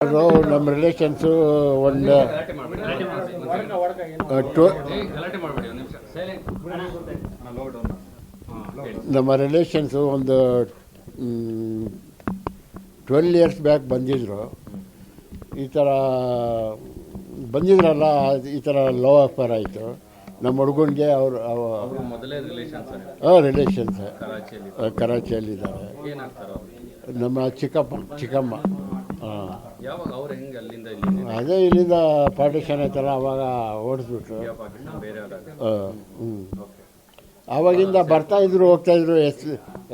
ಅದು ನಮ್ಮ ರಿಲೇಷನ್ಸು ಒಂದು ನಮ್ಮ ರಿಲೇಷನ್ಸು ಒಂದು 12 ಇಯರ್ಸ್ ಬ್ಯಾಕ್ ಬಂದಿದ್ದರು. ಈ ಥರ ಬಂದಿದ್ರಲ್ಲ, ಈ ಥರ ಲವ್ ಅಫೇರ್ ಆಯಿತು ನಮ್ಮ ಹುಡುಗನಿಗೆ. ರಿಲೇಷನ್ಸ್ ಕರಾಚಿಯಲ್ಲಿದ್ದಾರೆ. ನಮ್ಮ ಚಿಕ್ಕಮ್ಮ. ಅದೇ ಇಲ್ಲಿಂದ ಪಾರ್ಟಿಷನ್ ಆಯ್ತಲ್ಲ, ಅವಾಗ ಓಡಿಸ್ಬಿಟ್ರು. ಆವಾಗಿಂದ ಬರ್ತಾಯಿದ್ರು, ಹೋಗ್ತಾಯಿದ್ರು.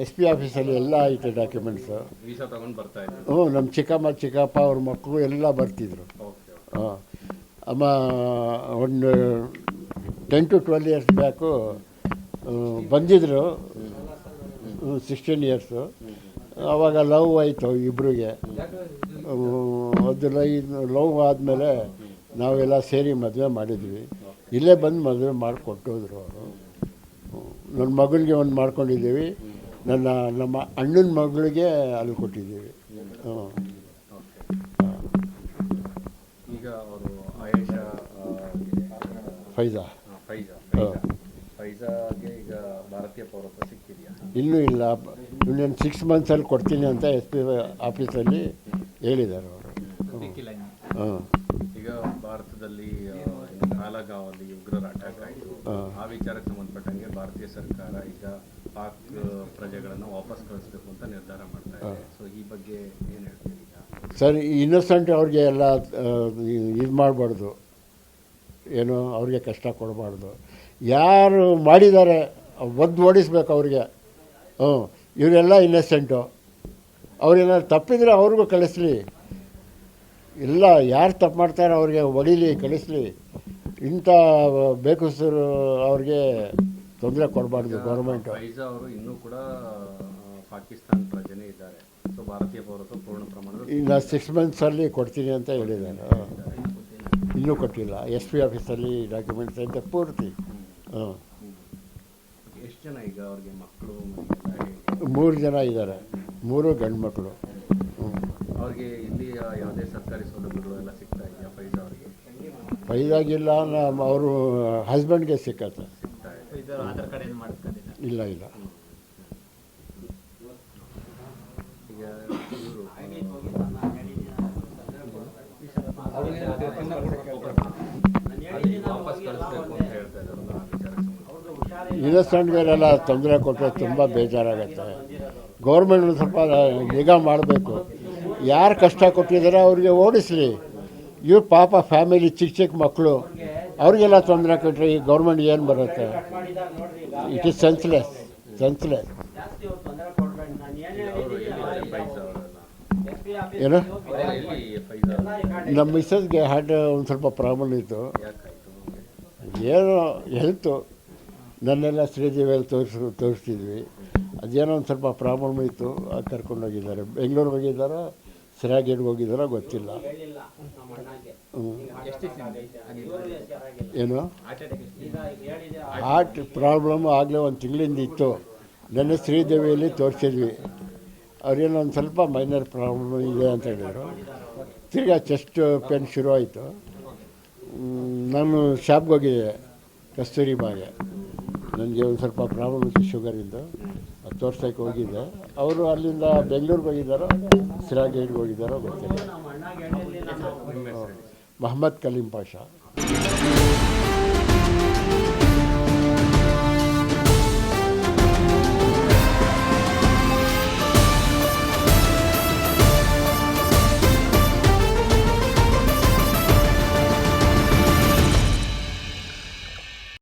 ಎಸ್ ಪಿ ಆಫೀಸಲ್ಲಿ ಎಲ್ಲ ಐತೆ ಡಾಕ್ಯುಮೆಂಟ್ಸು. ನಮ್ಮ ಚಿಕ್ಕಪ್ಪ ಅವ್ರ ಮಕ್ಕಳು ಎಲ್ಲ ಬರ್ತಿದ್ರು. ಅಮ್ಮ ಒಂದು 10 to 12 ಇಯರ್ಸ್ ಬ್ಯಾಕು ಬಂದಿದ್ದರು, 16 ಇಯರ್ಸು. ಆವಾಗ ಲವ್ ಆಯಿತು ಇಬ್ಬರಿಗೆ. ಅದು ಲವ್ ಆದಮೇಲೆ ನಾವೆಲ್ಲ ಸೇರಿ ಮದುವೆ ಮಾಡಿದ್ವಿ. ಇಲ್ಲೇ ಬಂದು ಮದುವೆ ಮಾಡಿಕೊಟ್ಟೋದ್ರು ಅವರು. ನನ್ನ ಮಗನಿಗೆ ಒಂದು ಮಾಡ್ಕೊಂಡಿದ್ದೀವಿ, ನಮ್ಮ ಅಣ್ಣನ ಮಗಳಿಗೆ ಅಲ್ಲಿ ಕೊಟ್ಟಿದ್ದೀವಿ. ಈಗ ಅವರು ಆಯೇಷಾ ಫೈಜಾಗೆ ಈಗ ಭಾರತೀಯ ಪೌರತ್ವ ಸಿಕ್ಕಿದೆಯಾ? ಇನ್ನೂ ಇಲ್ಲ. ಇನ್ನೇನು 6 ಮಂತ್ಸಲ್ಲಿ ಕೊಡ್ತೀನಿ ಅಂತ SP ಆಫೀಸಲ್ಲಿ ಹೇಳಿದ್ದಾರೆ ಅವರು. ಈಗ ಭಾರತದಲ್ಲಿ ಕಾಲಗಾವಲ್ಲಿ ಉಗ್ರರ ಅಟ್ಯಾಕ್ ಆಯಿತು. ಆ ವಿಚಾರಕ್ಕೆ ಸಂಬಂಧಪಟ್ಟಂಗೆ ಭಾರತೀಯ ಸರ್ಕಾರ ಈಗ ಪಾಕ್ ಪ್ರಜೆಗಳನ್ನು ವಾಪಸ್ ಕಳಿಸ್ಬೇಕು ಅಂತ ನಿರ್ಧಾರ ಮಾಡ್ತಾ ಇದೆ. ಸೊ ಈ ಬಗ್ಗೆ ಏನು ಹೇಳ್ತೀರಿ? ಈಗ ಸರ್, ಇನ್ನೋಸೆಂಟ್ ಅವ್ರಿಗೆ ಎಲ್ಲ ಇದು ಮಾಡಬಾರ್ದು, ಏನು ಅವ್ರಿಗೆ ಕಷ್ಟ ಕೊಡಬಾರ್ದು. ಯಾರು ಮಾಡಿದ್ದಾರೆ ಓಡಿಸ್ಬೇಕು ಅವ್ರಿಗೆ. ಇವರೆಲ್ಲ ಇನ್ನೋಸೆಂಟು. ಅವ್ರೇನಾದ್ರು ತಪ್ಪಿದರೆ ಅವ್ರಿಗೂ ಕಳಿಸ್ಲಿ. ಇಲ್ಲ, ಯಾರು ತಪ್ಪು ಮಾಡ್ತಾರೆ ಅವ್ರಿಗೆ ಹೊಡೀಲಿ, ಕಳಿಸ್ಲಿ. ಇಂಥ ಬೇಕುಸರು ಅವ್ರಿಗೆ ತೊಂದರೆ ಕೊಡಬಾರ್ದು ಗೌರ್ಮೆಂಟು. ಫೈಜಾ ಅವರು ಇನ್ನೂ ಕೂಡ ಪಾಕಿಸ್ತಾನ ಪ್ರಜೆನೇ ಇದ್ದಾರೆ. ಸೊ ಭಾರತೀಯ ಪೌರತ್ವ ಪೂರ್ಣ ಪ್ರಮಾಣದಲ್ಲಿ ಇನ್ನು 6 ಮಂತ್ಸಲ್ಲಿ ಕೊಡ್ತೀನಿ ಅಂತ ಹೇಳಿದ್ದಾರೆ. ಇನ್ನೂ ಕೊಟ್ಟಿಲ್ಲ. SP ಆಫೀಸಲ್ಲಿ ಡಾಕ್ಯುಮೆಂಟ್ಸ್ ಅಂತ ಪೂರ್ತಿ. ಎಷ್ಟು ಜನ ಈಗ ಅವ್ರಿಗೆ ಮಕ್ಕಳು? 3 ಜನ ಇದ್ದಾರೆ, 3 ಗಂಡು ಮಕ್ಕಳು. ಅವ್ರಿಗೆ ಇಲ್ಲಿ ಯಾವುದೇ ಸರ್ಕಾರಿ ಸೌಲಭ್ಯಗಳು ಎಲ್ಲ ಸಿಗ್ತಾ ಇದೆಯಾ ಫೈಜಾ ಅವರಿಗೆ? ಫೈಜಾಗಿಲ್ಲ, ಅವರು ಹಸ್ಬೆಂಡ್ಗೆ ಸಿಕ್ಕತ್ತೆ. ಇಲ್ಲ. ಈಗ ಇನ್ನೋಸೆಂಟ್ಗೆಲ್ಲ ತೊಂದರೆ ಕೊಟ್ಟರೆ ತುಂಬ ಬೇಜಾರಾಗತ್ತೆ. ಗೌರ್ಮೆಂಟ್ ಸ್ವಲ್ಪ ನಿಗಾ ಮಾಡಬೇಕು. ಯಾರು ಕಷ್ಟ ಕೊಟ್ಟಿದ್ದಾರೆ ಅವ್ರಿಗೆ ಓಡಿಸ್ಲಿ. ಇವ್ರು ಪಾಪ ಫ್ಯಾಮಿಲಿ ಚಿಕ್ಕ ಮಕ್ಕಳು, ಅವ್ರಿಗೆಲ್ಲ ತೊಂದರೆ ಕೊಟ್ಟರೆ ಈ ಗೌರ್ಮೆಂಟ್ ಏನು ಬರುತ್ತೆ? It is senseless. ಏನು, ನಮ್ಮ ಮಿಸ್ಸಸ್ಗೆ ಹಾರ್ಟ್ ಒಂದು ಸ್ವಲ್ಪ ಪ್ರಾಬ್ಲಮ್ ಇತ್ತು. ಏನೋ ಹೆಲ್ತು, ನನ್ನೆಲ್ಲ ಶ್ರೀದೇವಿಯಲ್ಲಿ ತೋರಿಸ್ತಿದ್ವಿ. ಅದೇನೋ ಒಂದು ಸ್ವಲ್ಪ ಪ್ರಾಬ್ಲಮ್ ಇತ್ತು. ಕರ್ಕೊಂಡೋಗಿದ್ದಾರೆ. ಬೆಂಗಳೂರಿಗೆ ಹೋಗಿದ್ದಾರೋ ಸಿರಾಗೇಡ್ಗೆ ಹೋಗಿದ್ದಾರೋ ಗೊತ್ತಿಲ್ಲ. ಏನು ಹಾರ್ಟ್ ಪ್ರಾಬ್ಲಮ್ ಆಗಲೇ 1 ತಿಂಗಳಿಂದ ಇತ್ತು. ನೆನ್ನೆ ಶ್ರೀದೇವಿಯಲ್ಲಿ ತೋರಿಸಿದ್ವಿ. ಅವ್ರೇನೋ ಒಂದು ಸ್ವಲ್ಪ ಮೈನರ್ ಪ್ರಾಬ್ಲಮ್ ಇದೆ ಅಂತ ಹೇಳಿದರು. ತಿರ್ಗಾ ಚೆಸ್ಟ್ ಪೇನ್ ಶುರು ಆಯಿತು. ನಾನು ಶಾಪ್ಗೆ ಹೋಗಿದ್ದೆ, ಕಸ್ತೂರಿಬಾಗೆ. ನನಗೆ ಒಂದು ಸ್ವಲ್ಪ ಪ್ರಾಬ್ಲಮ್ ಇತ್ತು ಶುಗರಿಂದು. ಅದು ತೋರ್ಸೋಕ್ಕೆ ಹೋಗಿದ್ದೆ. ಅವರು ಅಲ್ಲಿಂದ ಬೆಂಗಳೂರಿಗೆ ಹೋಗಿದ್ದಾರೋ ಸಿರಾಗೇಡ್ಗೆ ಹೋಗಿದ್ದಾರೋ ಗೊತ್ತಿಲ್ಲ. ಮೊಹಮ್ಮದ್ ಕಲೀಂ ಪಾಷಾ.